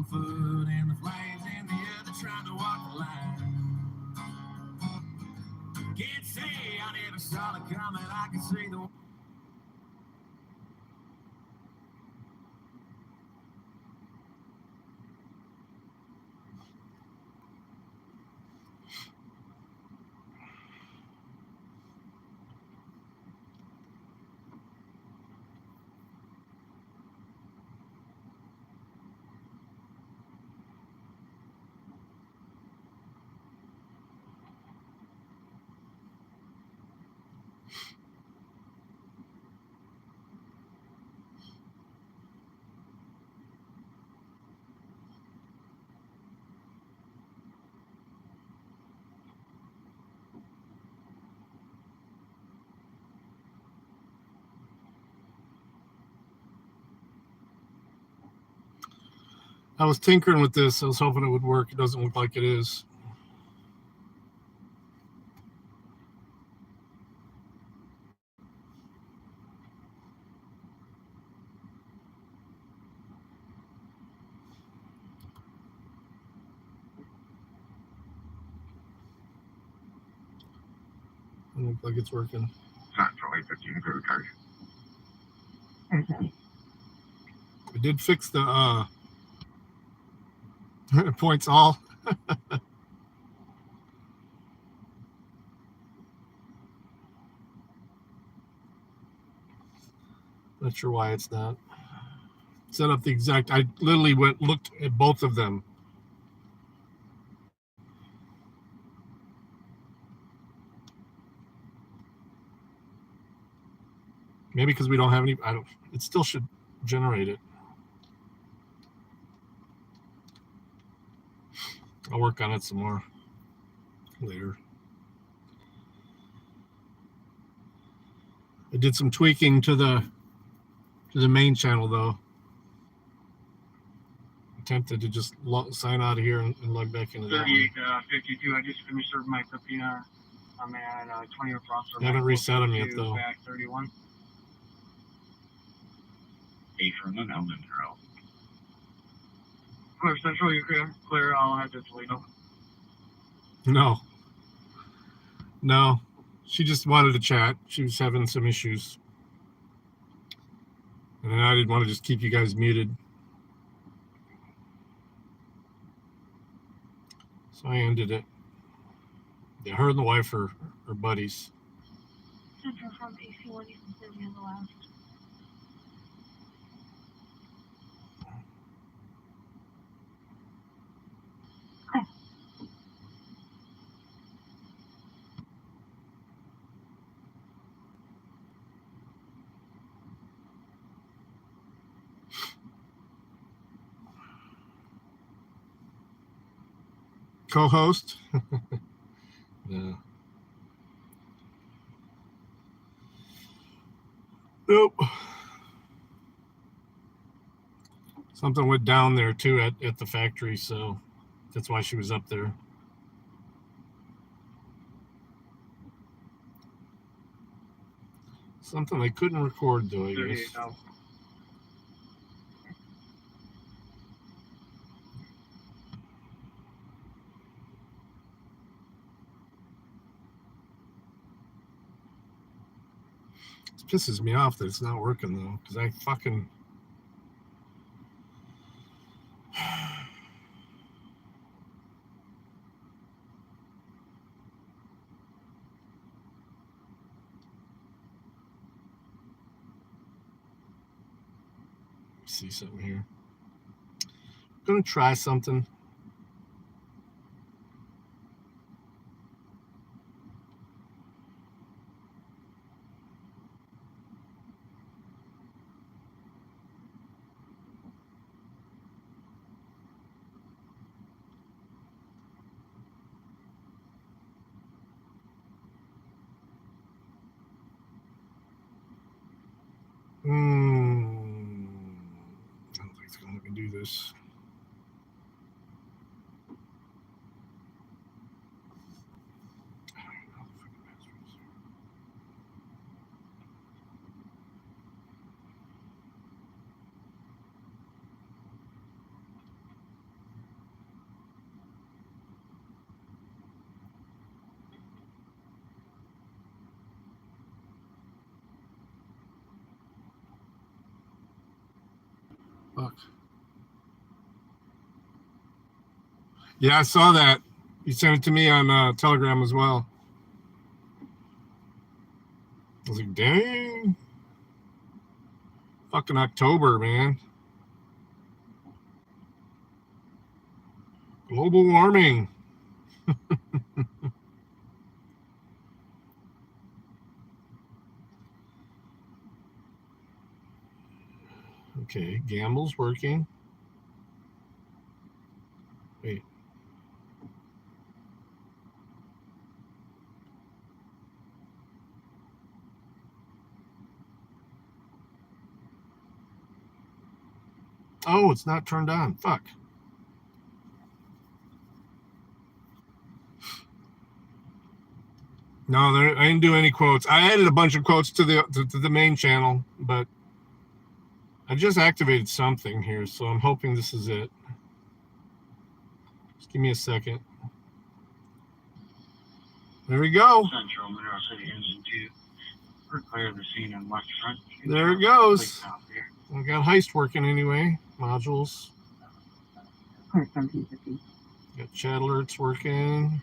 one foot in the flames and the other trying to walk the line. Can't say I never saw it coming. I can see the I was tinkering with this. I was hoping it would work. It doesn't look like it is. Doesn't look like it's working. Charlie 15 for the card. I did fix the points all. Not sure why it's not. Set up the exact. I literally looked at both of them. Maybe because we don't have any. It still should generate it. I'll work on it some more later. I did some tweaking to the main channel though. Attempted to just sign out of here and log back into 38 52. I just finished serving my Pepina. I'm at 20 across. I haven't reset them yet though. Back 31. 8 from the Melbourne Girl. Clear Central, you clear. I'll have to delete them. No. She just wanted to chat. She was having some issues. And then I didn't want to just keep you guys muted. So I ended it. Yeah, her and the wife are buddies. Central from AC1, you can send me on the last. Co-host? Yeah. Nope. Something went down there too at the factory, so that's why she was up there. Something they couldn't record though, I guess. No. It pisses me off that it's not working though, because I fucking. See something here. I'm gonna try something. I don't think it's gonna let me do this. Fuck. Yeah, I saw that. You sent it to me on Telegram as well. I was like, dang. Fucking October, man. Global warming. Okay, Gamble's working. Wait. Oh, it's not turned on. Fuck. No, I didn't do any quotes. I added a bunch of quotes to the main channel, but I just activated something here, so I'm hoping this is it. Just give me a second. There we go. Central Mineral City Engine 2. We're clear of the scene on left front. There it goes. We got heist working anyway. Modules. Clear 1750. Got chat alerts working.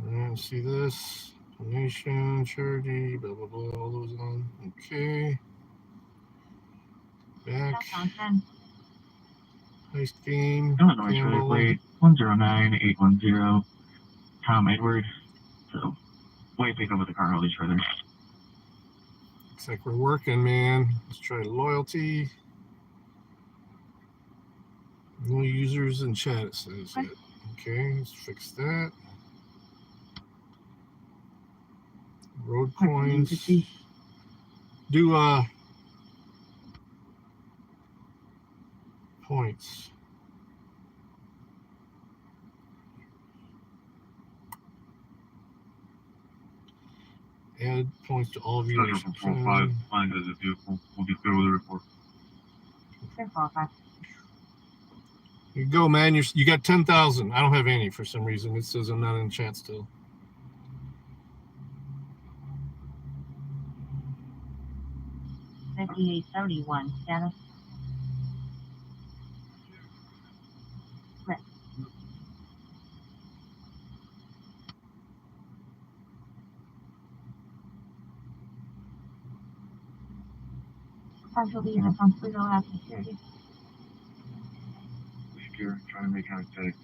And see this. Donation, charity, blah, blah, blah. All those on. Okay. Back. That's on 10. Heist game. Illinois Gamble. Trailer Plate 109810. Tom Edward. So, way pick up with the car all these further. Looks like we're working, man. Let's try loyalty. No users in chat, it says. Okay, let's fix that. Road coins. Do points. Add points to all viewers. Central 4-5, find as a vehicle. We'll be clear with the report. Clear 4-5. You go, man. You got 10,000. I don't have any for some reason. It says I'm not in chat still. $58.71 status. Clear. Central the units on Pluto have security. Secure, trying to make contact.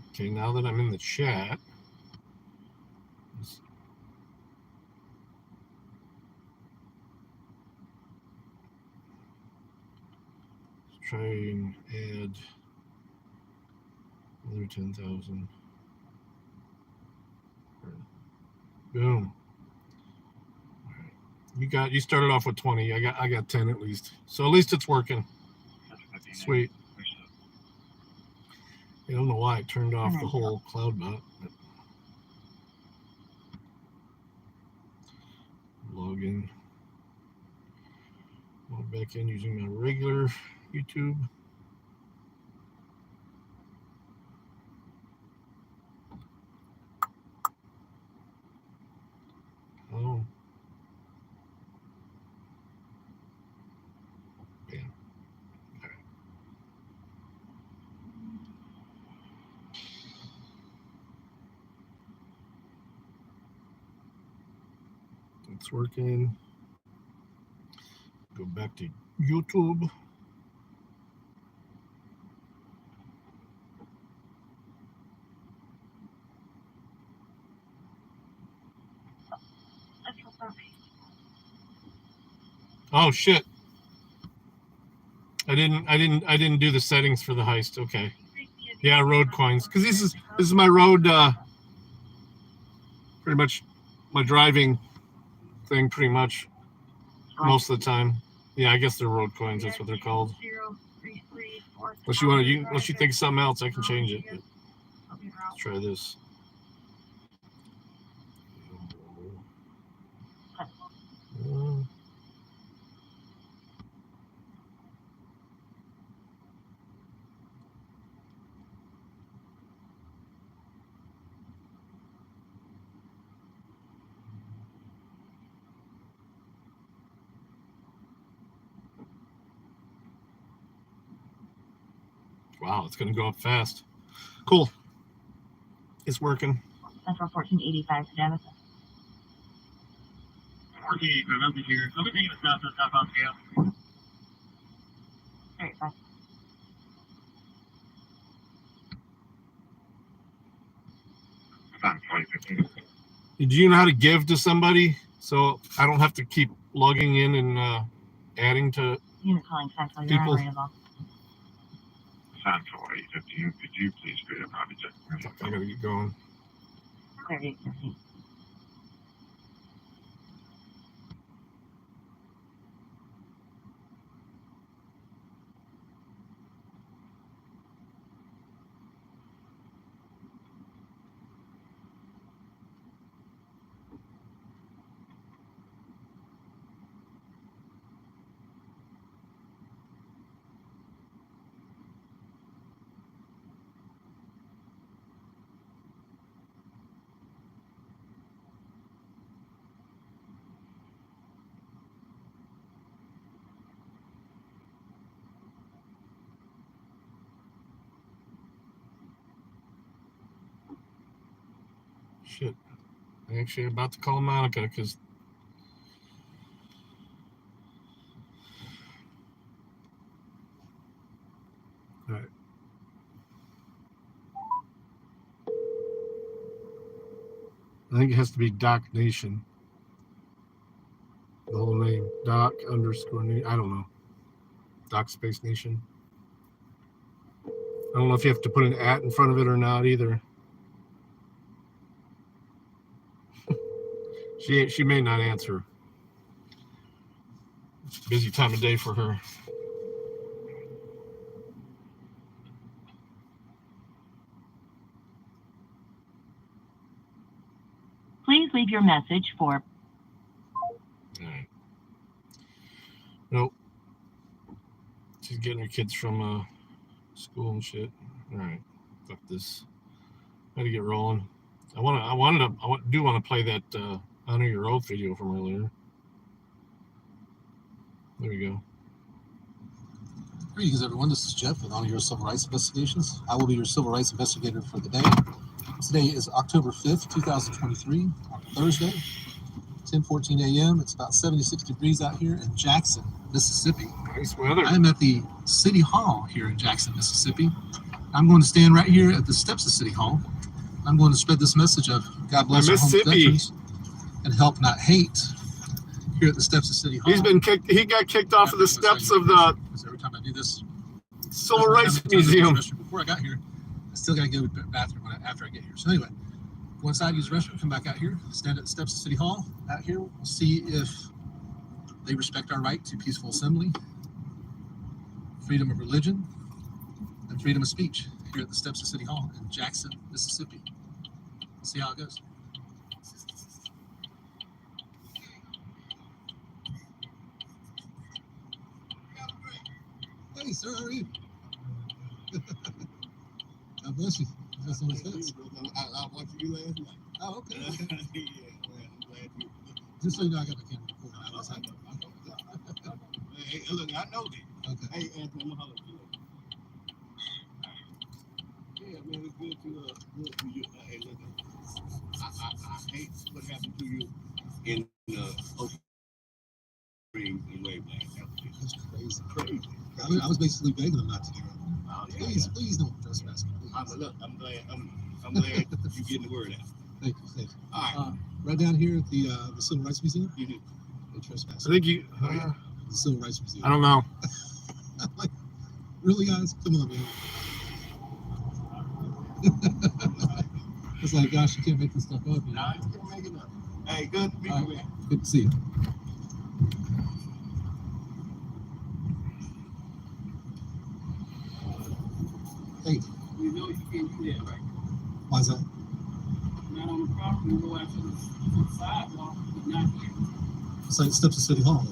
Okay, now that I'm in the chat, let's try and add another 10,000. Boom. You started off with 20. I got 10 at least. So at least it's working. Sweet. I don't know why I turned off the whole cloudbot. Log in. Log back in using my regular YouTube. Oh. Yeah. Okay. It's working. Go back to YouTube. Central 30. Oh shit. I didn't do the settings for the heist. Okay. Yeah, road coins. Because this is my road pretty much my driving thing pretty much most of the time. Yeah, I guess they're road coins, that's what they're called. Unless you think something else, I can change it. Let's try this. Wow, it's going to go up fast. Cool. It's working. Central 1485 status. 1485, I'll be here. I'll be taking the south to the southbound scale. 35. Sound 2015. Do you know how to give to somebody so I don't have to keep logging in and adding to Unit calling Central, you're people? unreadable. Sound 815. Could you please create a copy check? I gotta get going. Clear 815. Shit. I'm actually about to call Monica because all right. I think it has to be DOCNation. The whole name. Doc_nation. I don't know. Doc Space Nation. I don't know if you have to put an @ in front of it or not either. She may not answer. It's a busy time of day for her. Please leave your message for. All right. Nope. She's getting her kids from school and shit. All right. Fuck this. Gotta get rolling. I want to play that Honor Your Oath video from earlier. There we go. Greetings, everyone. This is Jeff with Honor Your Civil Rights Investigations. I will be your civil rights investigator for the day. Today is October 5th, 2023, on Thursday, 10:14 a.m. It's about 76 degrees out here in Jackson, Mississippi. Nice weather. I am at the City Hall here in Jackson, Mississippi. I'm going to stand right here at the steps of City Hall. I'm going to spread this message of God bless our home veterans and help, not hate, here at the steps of City Hall. He got kicked off of the steps of the Every time I do this, Civil Rights Museum. Before I got here, I still got to go to the bathroom after I get here. So anyway, go inside, use the restroom, come back out here, stand at the steps of City Hall. Out here, we'll see if they respect our right to peaceful assembly, freedom of religion, and freedom of speech here at the steps of City Hall in Jackson, Mississippi. Let's see how it goes. Hey, sir, how are you? God bless you. That's on his face. I watched you last night. Oh, okay. Yeah, well, I'm glad you. Just so you know, I got the camera recording. Hey, look, I know that. Okay. Hey, Anthony, I'm gonna holler at you. Yeah, man, it's good to you. Hey, look, I hate what happened to you in Ocean Springs and Waveland. That's crazy. I was basically begging them not to do it. Please don't trespass me. Look, I'm glad you're getting the word out. Thank you. All right. Right down here at the Civil Rights Museum. You do. They trespass. I think you. The Civil Rights Museum. I don't know. I'm like, really, guys? Come on, man. It's like, gosh, you can't make this stuff up. You know? Nah, you can make it up. Hey, good to meet you, man. Good to see you. Hey, You know you can't do that, right? why's that? Not on the property, you go out to the sidewalk, but not here. It's like steps of City Hall.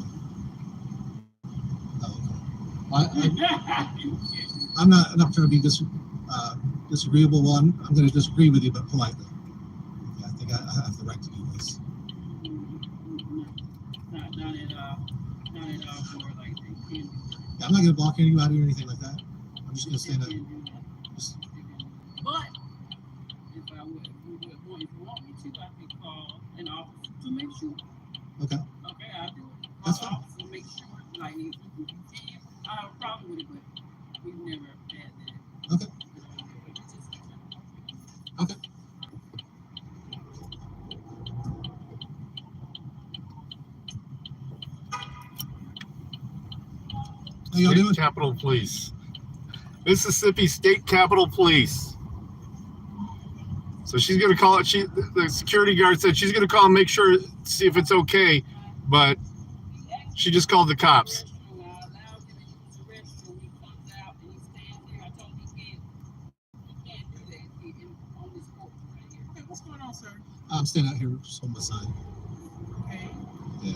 Oh, okay. I'm not trying to be disagreeable. Well, I'm going to disagree with you, but politely. Yeah, I think I have the right to do this. Not at all for like they can. Yeah, I'm not going to block anybody or anything like that. I'm just going to stand up. would, if you want me to, I can call an officer to make sure. Okay. Okay, I'll do it. Call That's the fine. officer to make sure. Like, if you can, I have a problem with it, but we've never had that. Okay. Okay. How y'all State doing? Capitol Police. Mississippi State Capitol Police. So she's gonna call it. The security guard said she's gonna call and make sure, see if it's okay, but she just called the cops. What's going on, sir? I'm standing out here on my sign. Okay. Yeah.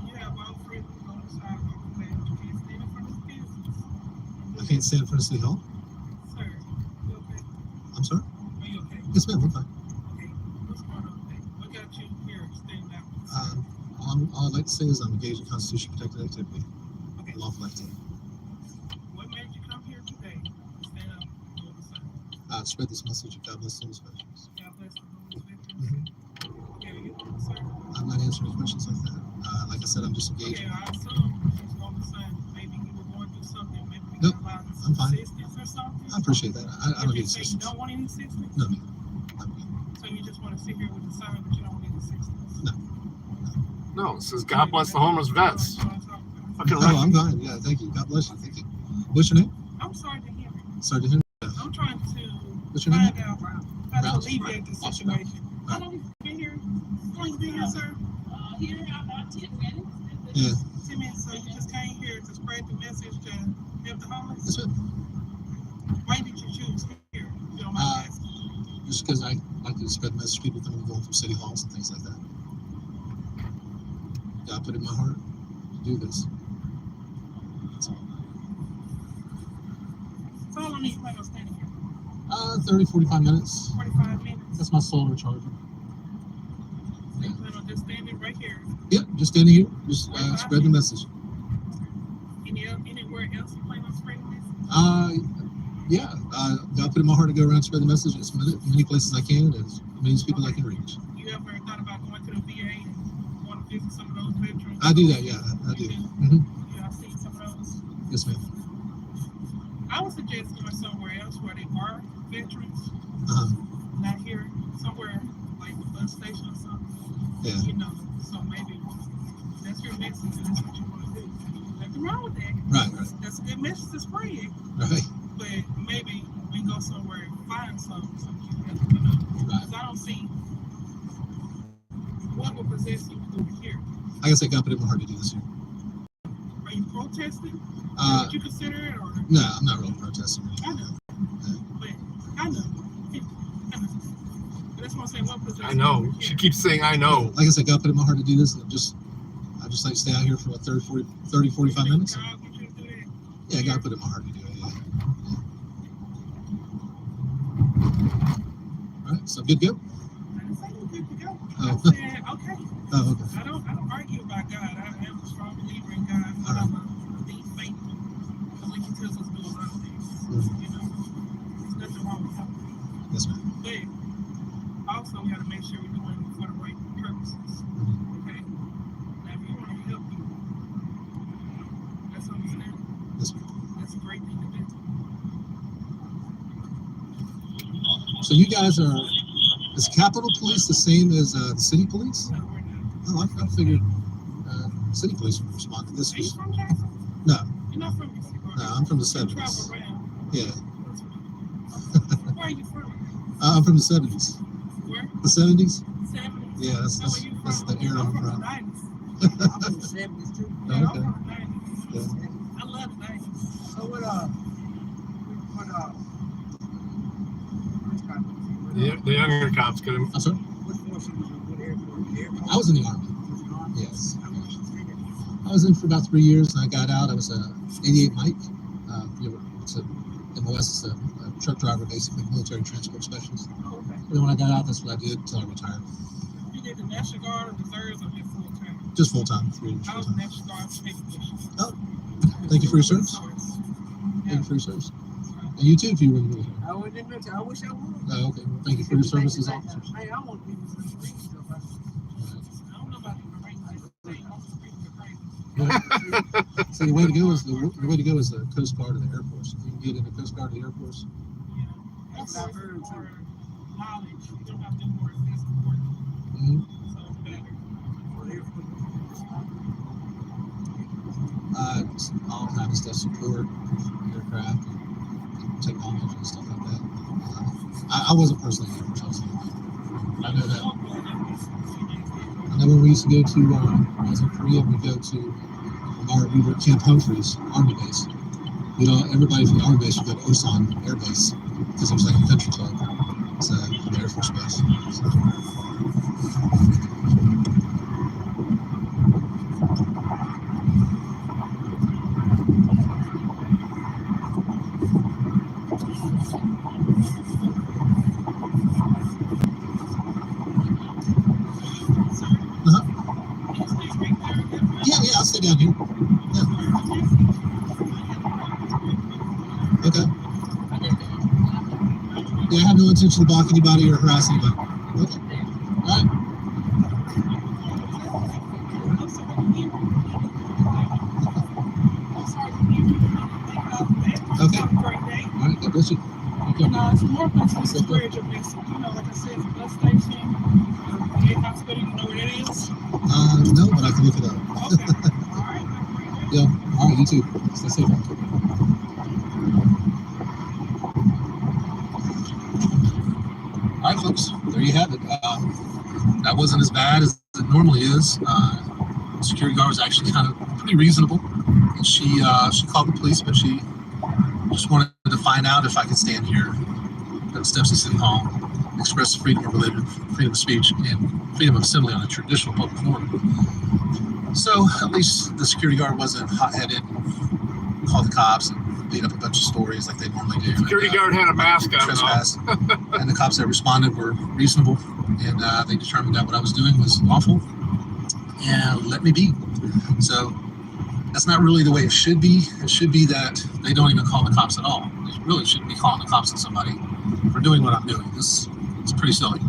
You have all freedom to go on the sidewalk, but you can't stand in front of the business. I can't stand in front of City Hall. Sir, you okay? I'm sorry? Are you okay? Yes, ma'am. I'm fine. Okay. What's going on today? What got you here standing out? All I'd like to say is I'm engaged in Constitution protected activity. Okay. Lawful activity. What made you come here today? Stand up on the side. Spread this message of God bless those veterans. God bless the homeless victims. Mm-hmm. Okay, are you sir? I'm not answering questions like that. Like I said, I'm just engaged. Okay, I assume he's on the side. Maybe he was going through something. Maybe we Nope, can allow him I'm fine. assistance or something. I appreciate that. I don't need You say you assistance. don't want any assistance? No, I'm good. So you just want to sit here with the sign, but you don't need assistance? No. No, it says God bless the homeless vets. Fucking Oh, right. I'm fine. Yeah, thank you. God bless you. Thank you. What's your name? I'm sorry to hear it. Sorry to hear. I'm trying to What's your name? find out how to Rouse. alleviate the Rouse. situation. How long have you been here? How long have you been here, sir? Here about 10 minutes. Yeah. 10 minutes. So you just came here to spread the message to help the homeless? That's it. Why did you choose here? If you don't mind asking. Just because I like to spread the message to people coming going through city halls and things like that. God put it in my heart to do this. That's all. So how long do you plan on standing here? 30, 45 minutes. 45 minutes? That's my solar charger. So you plan on just standing right here? Yep, just standing here, just spread the message. Anywhere else you plan on spreading this? Yeah, God put it in my heart to go around and spread the message as many places I can, as many people I can reach. You ever thought about going to the VA and going to visit some of those veterans? I do that, yeah, I do. Mm-hmm. Yeah, I've seen some of those. Yes, ma'am. I would suggest going somewhere else where they are veterans, Uh-huh. not here, somewhere like the bus station or something. Yeah. You know, so maybe that's your message and that's what you want to do. Nothing wrong with that. Right. That's a good message to spread. Right. But maybe we go somewhere and find something, you know. Right. Because I don't see what would possess you to do it here. Like I said, God put it in my heart to do this here. Are you protesting? Would you consider it, or? No, I'm not really protesting. I know. But I know. But that's what I'm saying. What possesses I know. you She here? keeps saying I know. Like I said, God put it in my heart to do this, and I just like to stay out here for about 30, 45 minutes. God wants you to do that? Yeah, God put it in my heart to do it, yeah. All right, so good to go? I didn't say you good to go. Oh. I said, okay. Oh, okay. I don't argue about God. I am a strong believer in God. All right. I'm a deep faith. Because he can tell us to do a lot of things. You know? There's nothing wrong with him. Yes, ma'am. But also, we got to make sure we're doing it for the right purposes. Okay? Now, if you want to help people, that's understandable. Yes, ma'am. That's a great thing to do. So you guys is Capitol Police the same as the city police? No, we're not. Oh, I figured city police would respond to this. Are you from Jackson? No, You're not from Mississippi. no, I'm from the You 70s. travel around. Yeah, Where are you from? I'm from the 70s. Where? The 70s? 70s. Yeah, that's the era I'm from from. the 90s. I'm from the 70s too. Yeah, I'm Okay. from the 90s. Yeah. I love the 90s. So The younger cops could have. I'm sorry? what force you was in? What Air Force? I was in the Army. Yes. I was in for about 3 years, and I got out. I was a 88 Mike. It's a MOS, it's a truck driver, basically, military transport specialist. Oh, okay. And then when I got out, that's what I did until I retired. You did the National Guard or Reserves or just full time? Just full time, 3 years I full was time. National Guard technician. Oh, thank you for your service. Yeah. Thank you for your service. You too, if you wouldn't believe it. I wouldn't admit it. I wish I would. Oh, okay. Well, thank you for your services, officers. Hey, I want people to read stuff. I don't know about the Marine Life. So the way to go is the Coast Guard of the Air Force. If you can get in the Coast Guard of the Air Force. That's what I've heard too. Knowledge. You don't have to do more extensive work. Mm-hmm. So it's better. All kind of stuff, support, aircraft, technology, and stuff like that. I wasn't personally in the Air Force. I know that. I know when we used to go to, when I was in Korea, we go to, we were at Camp Humphreys, Army Base. You know, everybody from the Army Base would go to Osan Air Base because it was like a country club. It's the Air Force Base. So. Yeah, I'll stay down here. Yeah. Okay. Yeah, I have no intention to block anybody or harass anybody. Okay. All right. Okay. All right, God bless you. Okay. It's more places to spread your message. You know, like I said, the bus station, the hospital, you know where that is? No, but I can look it up. Okay. All right. Yeah. All right, you too. Stay safe. All right, folks. There you have it. That wasn't as bad as it normally is. The security guard was actually kind of pretty reasonable. And she called the police, but she just wanted to find out if I could stand here at the steps of City Hall, express freedom of religion, freedom of speech, and freedom of assembly on a traditional public forum. So at least the security guard wasn't hot-headed, called the cops and made up a bunch of stories like they normally do. Security guard had a mask on. Trespass. And the cops that responded were reasonable, and they determined that what I was doing was lawful and let me be. So that's not really the way it should be. It should be that they don't even call the cops at all. They really shouldn't be calling the cops on somebody for doing what I'm doing. It's pretty silly.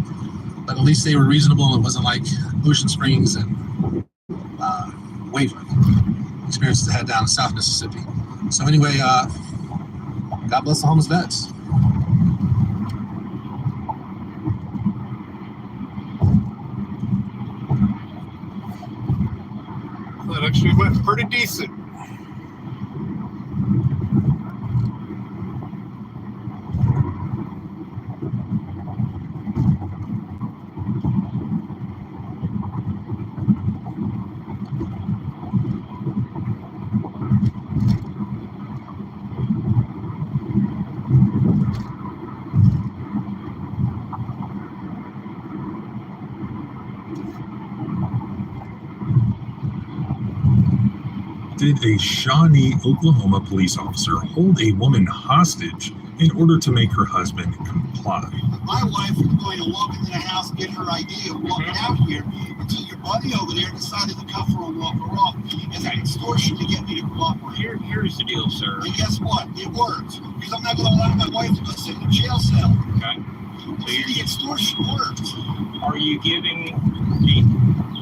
But at least they were reasonable. It wasn't like Ocean Springs and Waverly experiences I had down in South Mississippi. So anyway, God bless the homeless vets. That actually went pretty decent. Did a Shawnee, Oklahoma police officer hold a woman hostage in order to make her husband comply? My wife was going to walk into the house, get her idea of walking out here, until your buddy over there decided to cuff her and walk her off as an extortion to get me to cooperate. Here's the deal, sir. And guess what? It worked. Because I'm not going to allow my wife to go sit in a jail cell. Okay. See, the extortion worked. Are you giving me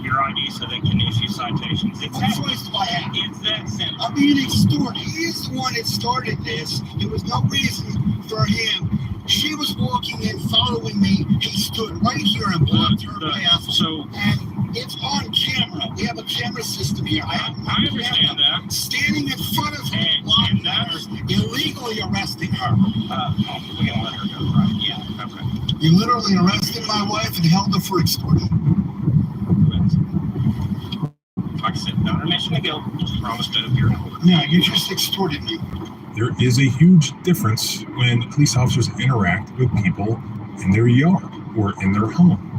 your ID so they can issue citations? What choice do I have? It's that simple. I'm being extorted. He's the one that started this. There was no reason for him. She was walking in, following me. He stood right here and blocked her path. And it's on camera. We have a camera system here. I understand that. Standing in front of her, blocking her, illegally arresting her. We can let her go, right? Yeah, okay. You literally arrested my wife and held her for extortion. Like I said, not admission of guilt. Just promised to appear in court. No, you just extorted me. There is a huge difference when police officers interact with people in their yard or in their home.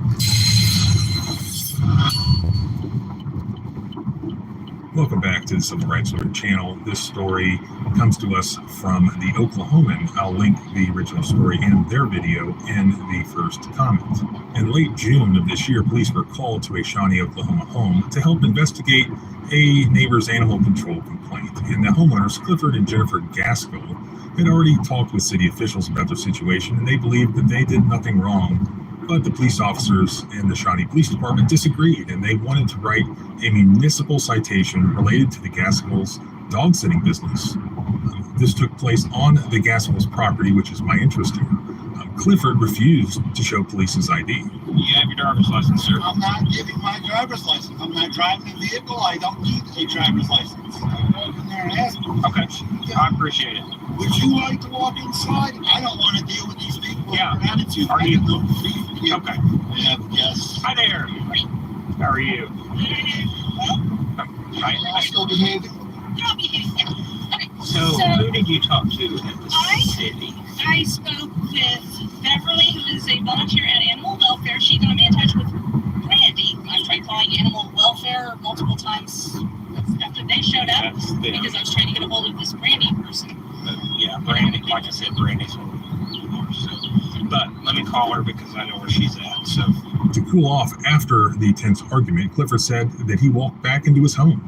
Welcome back to the Civil Rights Lawyer channel. This story comes to us from the Oklahoman. I'll link the original story and their video in the first comment. In late June of this year, police were called to a Shawnee, Oklahoma home to help investigate a neighbor's animal control complaint. And the homeowners, Clifford and Jennifer Gaskell, had already talked with city officials about their situation, and they believed that they did nothing wrong. But the police officers and the Shawnee Police Department disagreed, and they wanted to write a municipal citation related to the Gaskell's dog sitting business. This took place on the Gaskell's property, which is my interest here. Clifford refused to show police his ID. You have your driver's license, sir. I'm not giving my driver's license. I'm not driving a vehicle. I don't need a driver's license. I'm walking there and asking. Okay, I appreciate it. Would you like to walk inside? I don't want to deal with these people. Yeah. Their attitude. Are you? Yeah. Okay. Yeah, yes. Hi there. How are you? Hi. I still behaving. So, who did you talk to at the city? I spoke with Beverly, who is a volunteer at Animal Welfare. She got me in touch with Brandy. I've tried calling Animal Welfare multiple times after they showed up because I was trying to get a hold of this Brandy person. Yeah, Brandy, like I said, Brandy's one of them. So, but let me call her because I know where she's at. So, to cool off after the tense argument, Clifford said that he walked back into his home,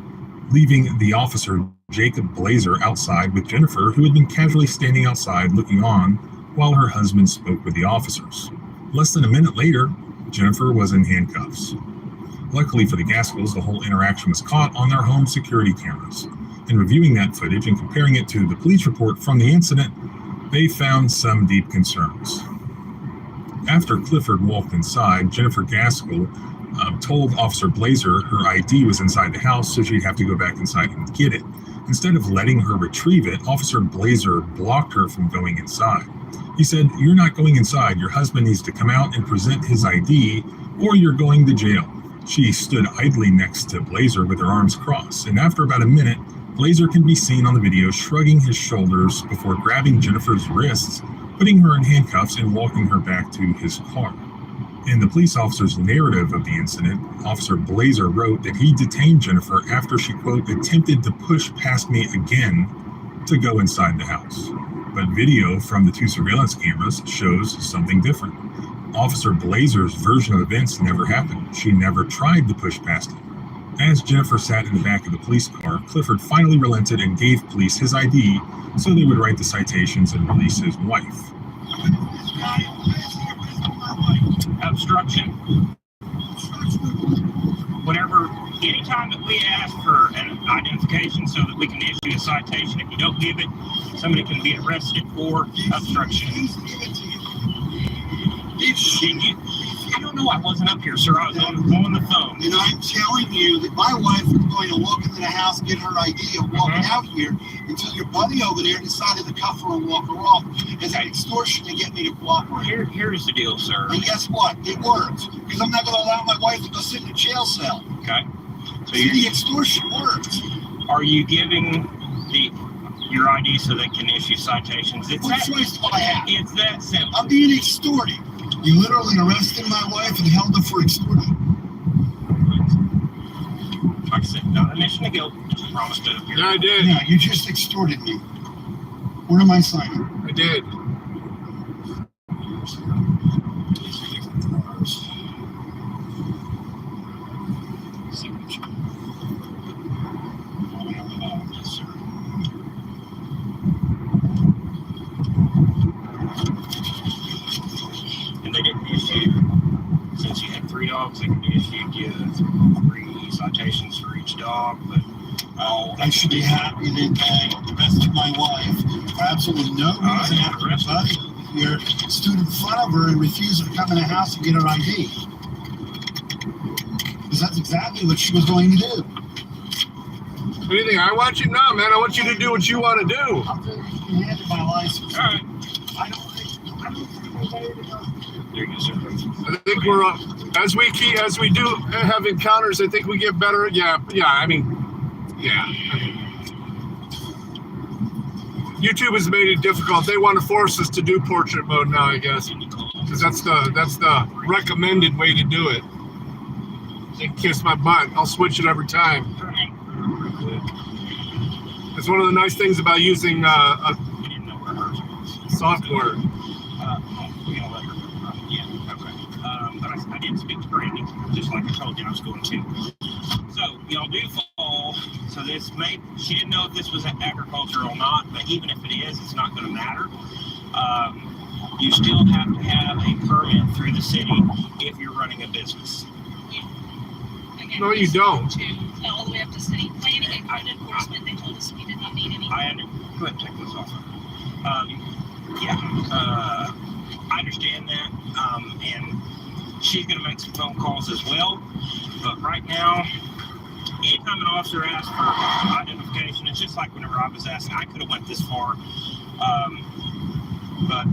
leaving the officer Jacob Blazer outside with Jennifer, who had been casually standing outside looking on while her husband spoke with the officers. Less than a minute later, Jennifer was in handcuffs. Luckily for the Gaskells, the whole interaction was caught on their home security cameras. In reviewing that footage and comparing it to the police report from the incident, they found some deep concerns. After Clifford walked inside, Jennifer Gaskell told Officer Blazer her ID was inside the house, so she'd have to go back inside and get it. Instead of letting her retrieve it, Officer Blazer blocked her from going inside. He said, "You're not going inside. Your husband needs to come out and present his ID, or you're going to jail." She stood idly next to Blazer with her arms crossed, and after about a minute, Blazer can be seen on the video shrugging his shoulders before grabbing Jennifer's wrists, putting her in handcuffs and walking her back to his car. In the police officer's narrative of the incident, Officer Blazer wrote that he detained Jennifer after she, quote, attempted to push past me again to go inside the house. But video from the two surveillance cameras shows something different. Officer Blazer's version of events never happened. She never tried to push past him. As Jennifer sat in the back of the police car, Clifford finally relented and gave police his ID so they would write the citations and release his wife. Obstruction. Whenever, anytime that we ask for an identification so that we can issue a citation, if you don't give it, somebody can be arrested for obstruction. I don't know. I wasn't up here, sir. I was on the phone. And I'm telling you that my wife was going to walk into the house, get her ID, and walk out here until your buddy over there decided to cuff her and walk her off as an extortion to get me to cooperate. Here's the deal, sir. And guess what? It worked. Because I'm not going to allow my wife to go sit in a jail cell. Okay. So the extortion worked. Are you giving your ID so they can issue citations? What choice do I have? It's that simple. I'm being extorted. You literally arrested my wife and held her for extortion. Like I said, not admission to guilt. Just promised to appear. Yeah, I did. Yeah, you just extorted me. Where am I signing? I did. Signature. Yes, sir. And they didn't issue, since you had 3 dogs, they could issue you 3 citations for each dog, but I should be happy that arrested my wife for absolutely no reason after your buddy here stood in front of her and refused to come in the house and get her ID. Because that's exactly what she was going to do. What do you think? I want you? No, man. I want you to do what you want to do. I'm going to be handed my license. all right. I don't think we're ready to go. There you go, sir. I think we're as we do have encounters. I think we get better. Yeah. I mean, YouTube has made it difficult. They want to force us to do portrait mode now, I guess, because that's the recommended way to do it. They kiss my butt. I'll switch it every time. It's one of the nice things about using software. But I did speak to Brandy, just like I told you I was going to. So, y'all do fall So she didn't know if this was agricultural or not, but even if it is, it's not going to matter. You still have to have a permit through the city if you're running a business. Again, No, you don't. All the way up to city planning and code enforcement, they told us we did not need any. Go ahead and take this off. I understand that, and she's going to make some phone calls as well. But right now, anytime an officer asks for identification, it's just like whenever I was asking. I could have went this far, but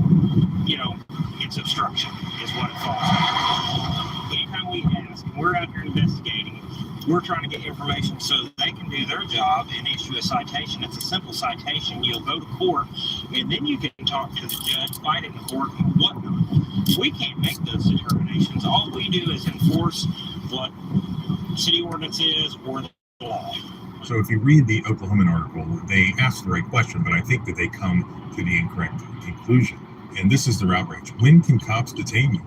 it's obstruction is what it falls on. Anytime we ask, and we're out here investigating, we're trying to get information so that they can do their job and issue a citation. It's a simple citation. You'll go to court, and then you can talk to the judge, fight in court, and whatnot. We can't make those determinations. All we do is enforce what city ordinance is or the law. So if you read the Oklahoman article, they ask the right question, but I think that they come to the incorrect conclusion. And this is their outrage. When can cops detain you?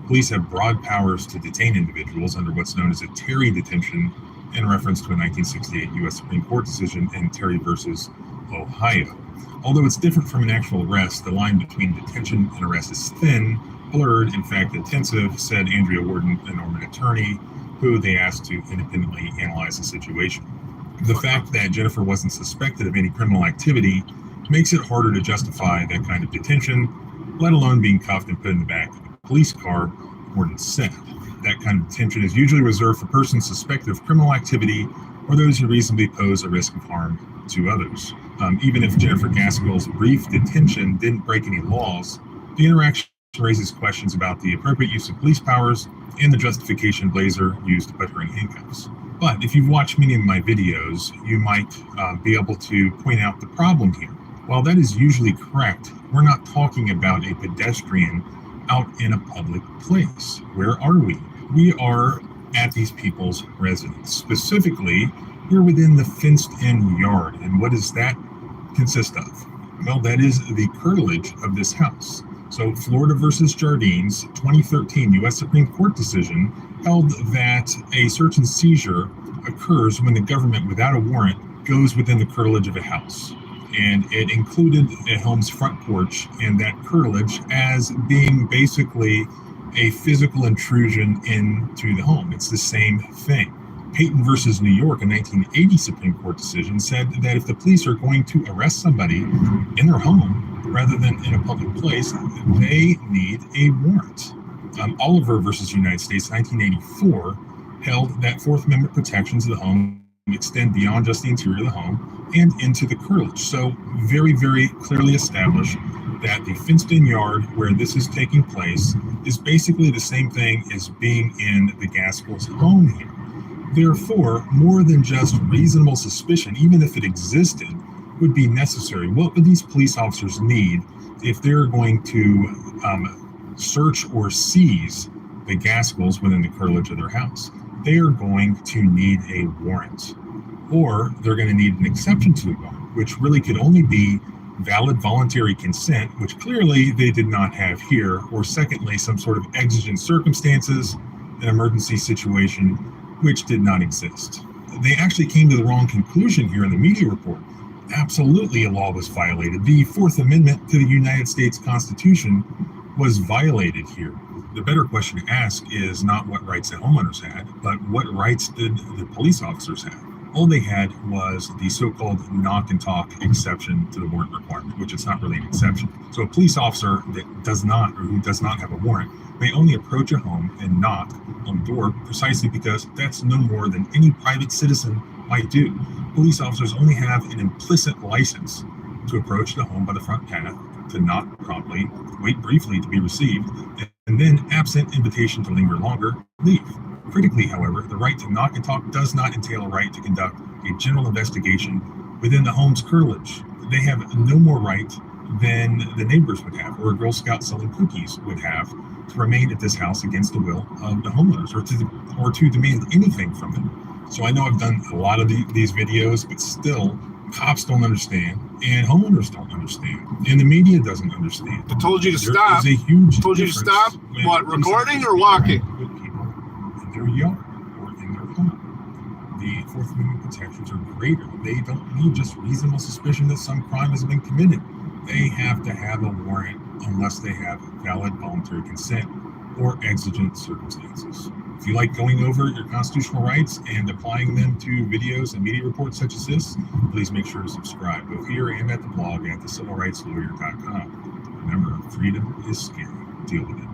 Police have broad powers to detain individuals under what's known as a Terry detention, in reference to a 1968 U.S. Supreme Court decision in Terry versus Ohio. Although it's different from an actual arrest, the line between detention and arrest is thin, blurred, in fact intensive, said Andrea Warden, a Norman attorney, who they asked to independently analyze the situation. The fact that Jennifer wasn't suspected of any criminal activity makes it harder to justify that kind of detention, let alone being cuffed and put in the back of a police car, Warden said. That kind of detention is usually reserved for persons suspected of criminal activity or those who reasonably pose a risk of harm to others. Even if Jennifer Gaskell's brief detention didn't break any laws, the interaction raises questions about the appropriate use of police powers and the justification Blazer used to put her in handcuffs. But if you've watched many of my videos, you might be able to point out the problem here. While that is usually correct, we're not talking about a pedestrian out in a public place. Where are we? We are at these people's residence. Specifically, we're within the fenced-in yard. And what does that consist of? Well, that is the curtilage of this house. So Florida versus Jardines, 2013 U.S. Supreme Court decision held that a search and seizure occurs when the government, without a warrant, goes within the curtilage of a house. And it included a home's front porch and that curtilage as being basically a physical intrusion into the home. It's the same thing. Payton versus New York, a 1980 Supreme Court decision, said that if the police are going to arrest somebody in their home rather than in a public place, they need a warrant. Oliver versus United States, 1984, held that Fourth Amendment protections of the home extend beyond just the interior of the home and into the curtilage. So very, very clearly established that the fenced-in yard where this is taking place is basically the same thing as being in the Gaskell's home here. Therefore, more than just reasonable suspicion, even if it existed, would be necessary. What would these police officers need if they're going to search or seize the Gaskells within the curtilage of their house? They are going to need a warrant, or they're going to need an exception to the warrant, which really could only be valid voluntary consent, which clearly they did not have here, or secondly, some sort of exigent circumstances, an emergency situation, which did not exist. They actually came to the wrong conclusion here in the media report. Absolutely, a law was violated. The Fourth Amendment to the United States Constitution was violated here. The better question to ask is not what rights the homeowners had, but what rights did the police officers have? All they had was the so-called knock and talk exception to the warrant requirement, which is not really an exception. So a police officer that does not, or who does not have a warrant, may only approach a home and knock on the door precisely because that's no more than any private citizen might do. Police officers only have an implicit license to approach the home by the front path, to knock promptly, wait briefly to be received, and then, absent invitation to linger longer, leave. Critically, however, the right to knock and talk does not entail a right to conduct a general investigation within the home's curtilage. They have no more right than the neighbors would have, or a Girl Scout selling cookies would have, to remain at this house against the will of the homeowners, or to demand anything from them. So I know I've done a lot of these videos, but still, cops don't understand, and homeowners don't understand, and the media doesn't understand. I told you to There stop. is a huge Told you to difference stop. when What, police recording officers or walking? interact with people in their yard or in their home. The Fourth Amendment protections are greater. They don't need just reasonable suspicion that some crime has been committed. They have to have a warrant unless they have valid voluntary consent or exigent circumstances. If you like going over your constitutional rights and applying them to videos and media reports such as this, please make sure to subscribe, both here and at the blog at thecivilrightslawyer.com. Remember, freedom is scary. Deal with it.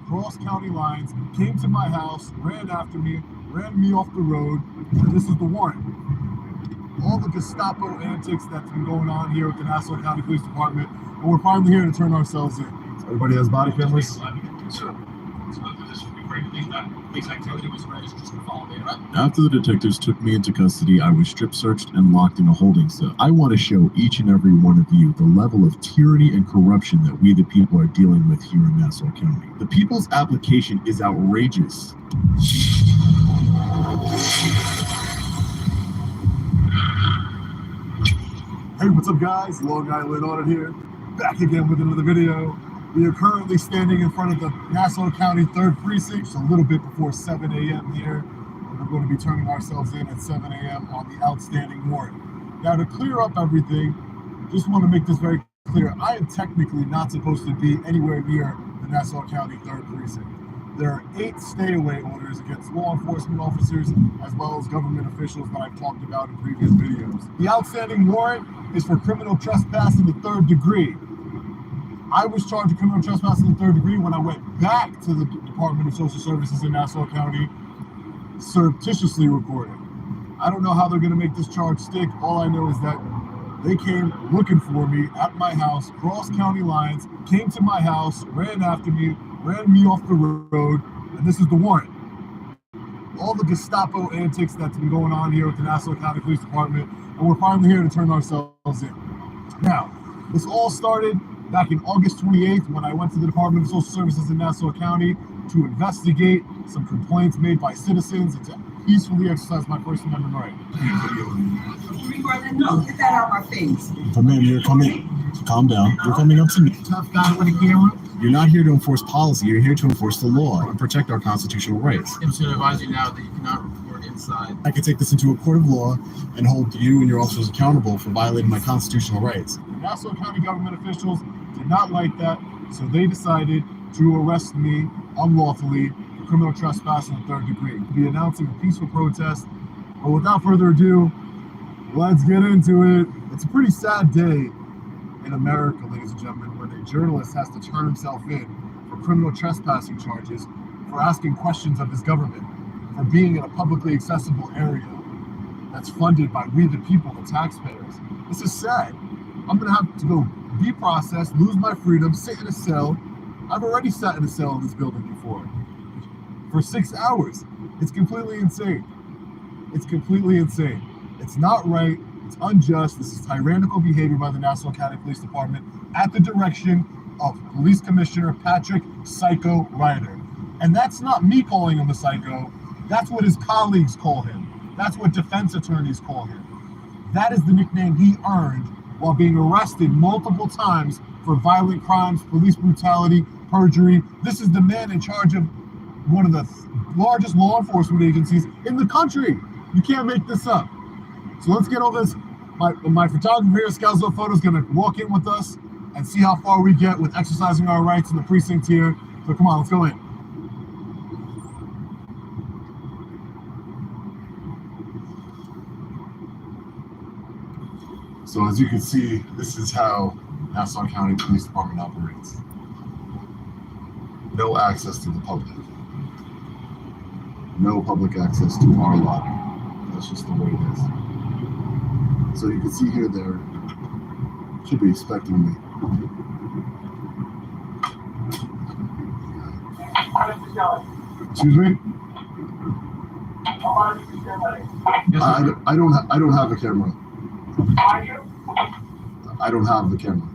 Cross county lines, came to my house, ran after me, ran me off the road, and this is the warrant. All the Gestapo antics that's been going on here with the Nassau County Police Department, and we're finally here to turn ourselves in. Everybody has body cameras? After the detectives took me into custody, I was strip searched and locked in a holding cell. I want to show each and every one of you the level of tyranny and corruption that we the people are dealing with here in Nassau County. The people's application is outrageous. Hey, what's up guys? Long Island Audit here, back again with another video. We are currently standing in front of the Nassau County 3rd Precinct, so a little bit before 7 a.m. here. We're going to be turning ourselves in at 7 a.m. on the outstanding warrant. Now, to clear up everything, just want to make this very clear. I am technically not supposed to be anywhere near the Nassau County 3rd Precinct. There are 8 stay-away orders against law enforcement officers as well as government officials that I've talked about in previous videos. The outstanding warrant is for criminal trespass in the 3rd degree. I was charged with criminal trespass in the 3rd degree when I went back to the Department of Social Services in Nassau County, surreptitiously recorded. I don't know how they're going to make this charge stick. All I know is that they came looking for me at my house, crossed county lines, came to my house, ran after me, ran me off the road, and this is the warrant. All the Gestapo antics that's been going on here with the Nassau County Police Department, and we're finally here to turn ourselves in. Now, this all started back in August 28th when I went to the Department of Social Services in Nassau County to investigate some complaints made by citizens and to peacefully exercise my First Amendment right. No, get that out of my face. But ma'am, you're coming, calm down. You're coming up to me. Tough guy with a camera. You're not here to enforce policy. You're here to enforce the law and protect our constitutional rights. I'm just going to advise you now that you cannot report inside. I could take this into a court of law and hold you and your officers accountable for violating my constitutional rights. The Nassau County government officials did not like that, so they decided to arrest me unlawfully for criminal trespass in the 3rd degree. We'll be announcing a peaceful protest. But without further ado, let's get into it. It's a pretty sad day in America, ladies and gentlemen, where the journalist has to turn himself in for criminal trespassing charges, for asking questions of his government, for being in a publicly accessible area that's funded by we the people, the taxpayers. This is sad. I'm gonna have to go be processed, lose my freedom, sit in a cell. I've already sat in a cell in this building before for 6 hours. It's completely insane. It's completely insane. It's not right. It's unjust. This is tyrannical behavior by the Nassau County Police Department at the direction of Police Commissioner Patrick Psycho Ryder. And that's not me calling him a psycho. That's what his colleagues call him. That's what defense attorneys call him. That is the nickname he earned while being arrested multiple times for violent crimes, police brutality, perjury. This is the man in charge of one of the largest law enforcement agencies in the country. You can't make this up. So let's get all this. My photographer here, Scalzo Photo, is going to walk in with us and see how far we get with exercising our rights in the precinct here. So come on, let's go in. So as you can see, this is how Nassau County Police Department operates. No access to the public. No public access to our lobby. That's just the way it is. So you can see here, there should be expecting me. Excuse me? I don't have a camera. I don't have the camera.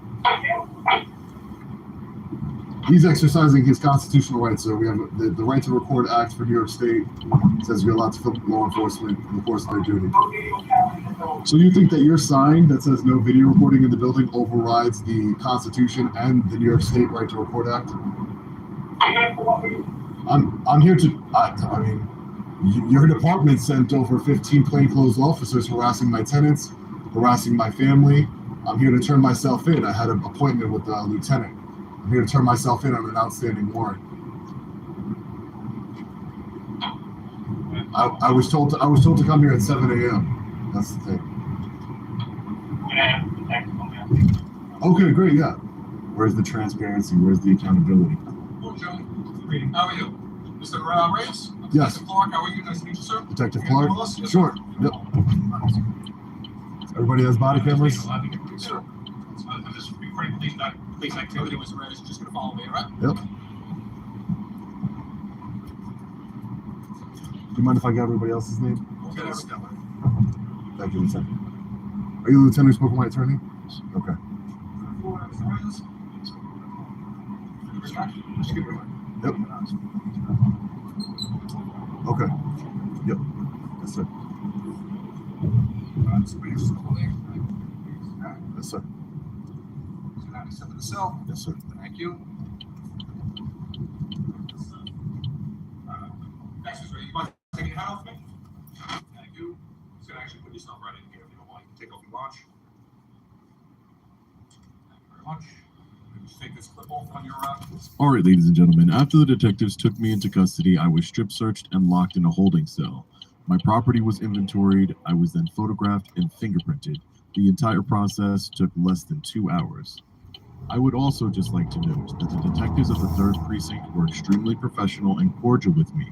He's exercising his constitutional rights. So we have the Right to Record Act for New York State. It says you're allowed to film law enforcement in the course of their duty. So you think that your sign that says no video recording in the building overrides the Constitution and the New York State Right to Record Act? I'm here to. I mean, your department sent over 15 plainclothes officers harassing my tenants, harassing my family. I'm here to turn myself in. I had an appointment with the lieutenant. I'm here to turn myself in on an outstanding warrant. I was told to come here at 7 a.m. That's the thing. Okay, great. Yeah. Where's the transparency? Where's the accountability? Hello, Joe. How are you? Mr. Reyes? Yes. Detective Clark, how are you? Nice to meet you, sir. Detective You Clark? with us? Yes, Sure. Yep. Everybody has body cameras? Sure. I'm just recording police activity with Mr. Reyes. You're just going to follow me, all right? Yep. Do you mind if I get everybody else's name? Okay, that's done. Thank you, Lieutenant. Are you the lieutenant who spoke with my attorney? Okay. Yep. Okay. Yep. Yes, sir. Yes, sir. Yes, sir. Thank you. Thanks, Mr. Ray. You mind taking your hat off me? Thank you. Just gonna actually put yourself right in here if you don't mind. Take off your watch. Thank you very much. Just take this clip off on your All right, ladies and gentlemen, after the detectives took me into custody, I was strip searched and locked in a holding cell. My property was inventoried. I was then photographed and fingerprinted. The entire process took less than 2 hours. I would also just like to note that the detectives at the 3rd Precinct were extremely professional and cordial with me,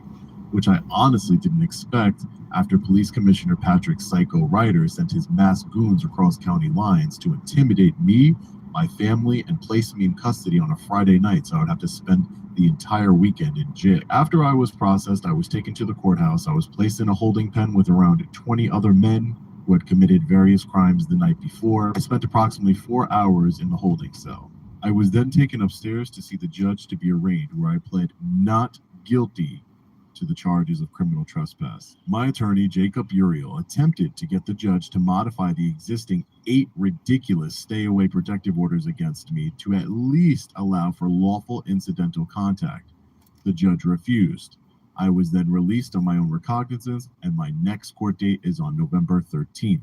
which I honestly didn't expect after Police Commissioner Patrick Psycho Ryder sent his masked goons across county lines to intimidate me, my family, and place me in custody on a Friday night, so I would have to spend the entire weekend in jail. After I was processed, I was taken to the courthouse. I was placed in a holding pen with around 20 other men who had committed various crimes the night before. I spent approximately 4 hours in the holding cell. I was then taken upstairs to see the judge to be arraigned, where I pled not guilty to the charges of criminal trespass. My attorney, Jacob Uriel, attempted to get the judge to modify the existing 8 ridiculous stay-away protective orders against me to at least allow for lawful incidental contact. The judge refused. I was then released on my own recognizance, and my next court date is on November 13th.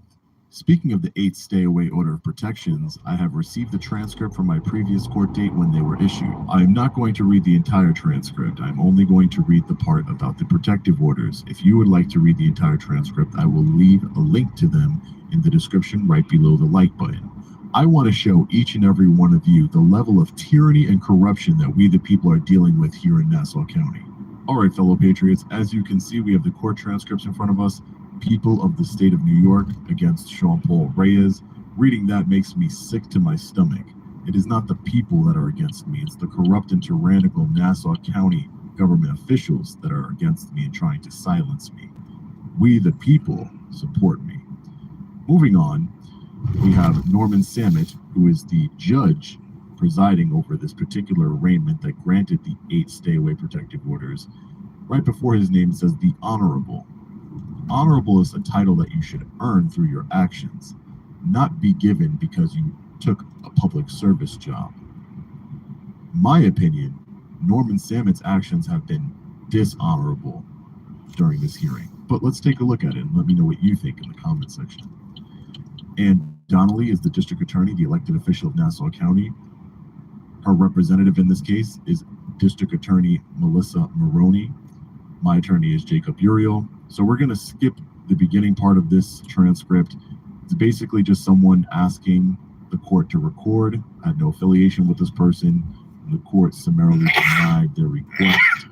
Speaking of the 8 stay-away order of protections, I have received the transcript from my previous court date when they were issued. I am not going to read the entire transcript. I'm only going to read the part about the protective orders. If you would like to read the entire transcript, I will leave a link to them in the description right below the like button. I want to show each and every one of you the level of tyranny and corruption that we the people are dealing with here in Nassau County. All right, fellow patriots, as you can see, we have the court transcripts in front of us. People of the state of New York against Sean Paul Reyes. Reading that makes me sick to my stomach. It is not the people that are against me. It's the corrupt and tyrannical Nassau County government officials that are against me and trying to silence me. We, the people, support me. Moving on, we have Norman Samet, who is the judge presiding over this particular arraignment that granted the 8 stay-away protective orders. Right before his name says the Honorable. Honorable is a title that you should earn through your actions, not be given because you took a public service job. My opinion, Norman Samet's actions have been dishonorable during this hearing. But let's take a look at it and let me know what you think in the comment section. And Donnelly is the district attorney, the elected official of Nassau County. Her representative in this case is District Attorney Melissa Maroney. My attorney is Jacob Uriel. So we're going to skip the beginning part of this transcript. It's basically just someone asking the court to record. I had no affiliation with this person. And the court summarily denied their request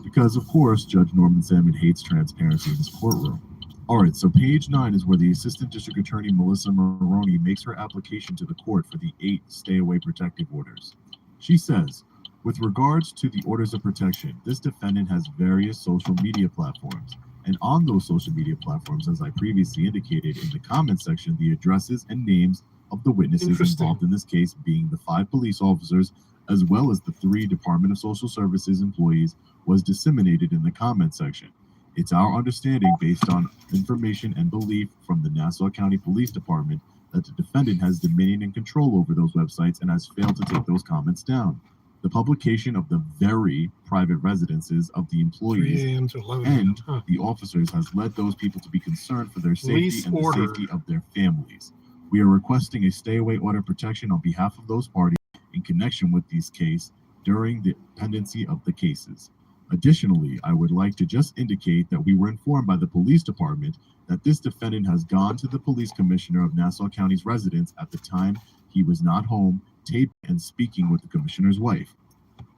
because, of course, Judge Norman Samet hates transparency in his courtroom. All right, so page 9 is where the Assistant District Attorney Melissa Maroney makes her application to the court for the 8 stay-away protective orders. She says, with regards to the orders of protection, this defendant has various social media platforms. And on those social media platforms, as I previously indicated in the comment section, the addresses and names of the witnesses involved in this case being the 5 police officers as well as the 3 Department of Social Services employees, was disseminated in the comment section. It's our understanding, based on information and belief from the Nassau County Police Department, that the defendant has dominion and control over those websites and has failed to take those comments down. The publication of the very private residences of the employees 3 a.m. to 11 and a.m. the officers has led those people to be concerned for their safety Lease and order. the safety of their families. We are requesting a stay-away order protection on behalf of those parties in connection with these cases during the pendency of the cases. Additionally, I would like to just indicate that we were informed by the police department that this defendant has gone to the police commissioner of Nassau County's residence at the time he was not home, taping and speaking with the commissioner's wife.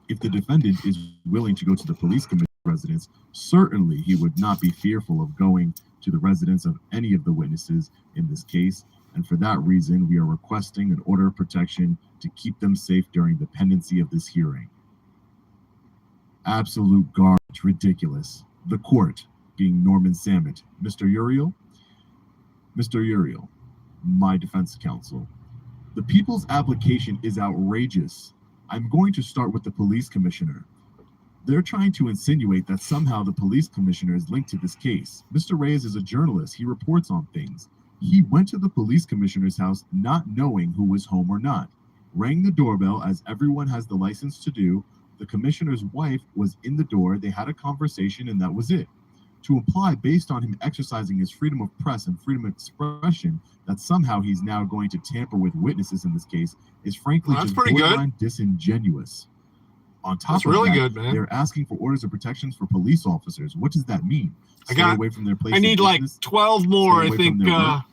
If the defendant is willing to go to the police commissioner's residence, certainly he would not be fearful of going to the residence of any of the witnesses in this case, and for that reason, we are requesting an order of protection to keep them safe during the pendency of this hearing. Absolute garbage, ridiculous. The court, being Norman Samet. Mr. Uriel, my defense counsel. The people's application is outrageous. I'm going to start with the police commissioner. They're trying to insinuate that somehow the police commissioner is linked to this case. Mr. Reyes is a journalist. He reports on things. He went to the police commissioner's house not knowing who was home or not. Rang the doorbell, as everyone has the license to do. The commissioner's wife was in the door. They had a conversation, and that was it. To imply, based on him exercising his freedom of press and freedom of expression, that somehow he's now going to tamper with witnesses in this case is frankly just borderline disingenuous. On top of really that, good, man. They're asking for orders of protections for police officers. What does that mean? Stay away from their place. I need like 12 more, I think,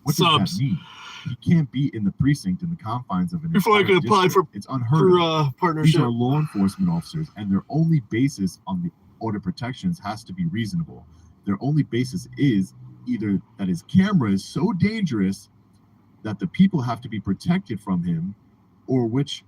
what subs. does that mean? He can't be in the precinct in the confines of an Before I can entire apply district. for It's unheard of. partnership. These are law enforcement officers, and their only basis on the order protections has to be reasonable. Their only basis is either that his camera is so dangerous that the people have to be protected from him, or which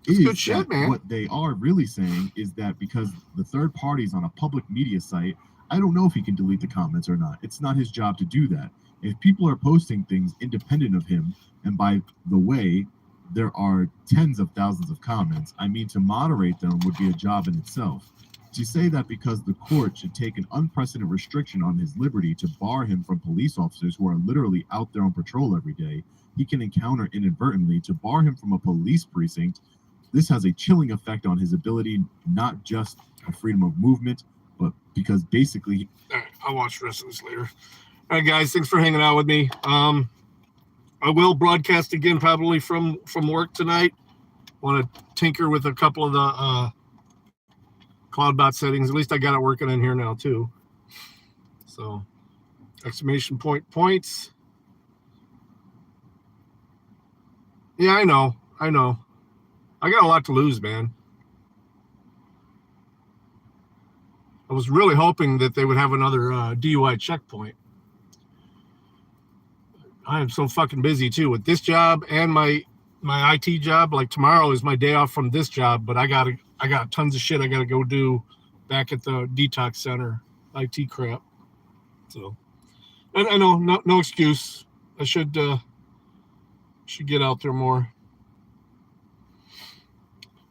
That's is good shit, that man. what they are really saying is that because the third party's on a public media site, I don't know if he can delete the comments or not. It's not his job to do that. If people are posting things independent of him, and by the way, there are tens of thousands of comments, I mean, to moderate them would be a job in itself. To say that because the court should take an unprecedented restriction on his liberty to bar him from police officers who are literally out there on patrol every day, he can encounter inadvertently, to bar him from a police precinct, this has a chilling effect on his ability, not just a freedom of movement, but because basically... All right, I'll watch the rest of this later. All right, guys, thanks for hanging out with me. I will broadcast again probably from work tonight. Want to tinker with a couple of the cloudbot settings. At least I got it working in here now too. So, exclamation point points. Yeah, I know. I got a lot to lose, man. I was really hoping that they would have another DUI checkpoint. I am so fucking busy too with this job and my IT job. Like tomorrow is my day off from this job, but I got tons of shit I gotta go do back at the detox center, IT crap. So I know, no excuse. I should get out there more.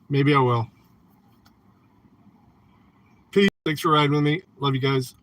Maybe I will. Peace. Thanks for riding with me. Love you guys.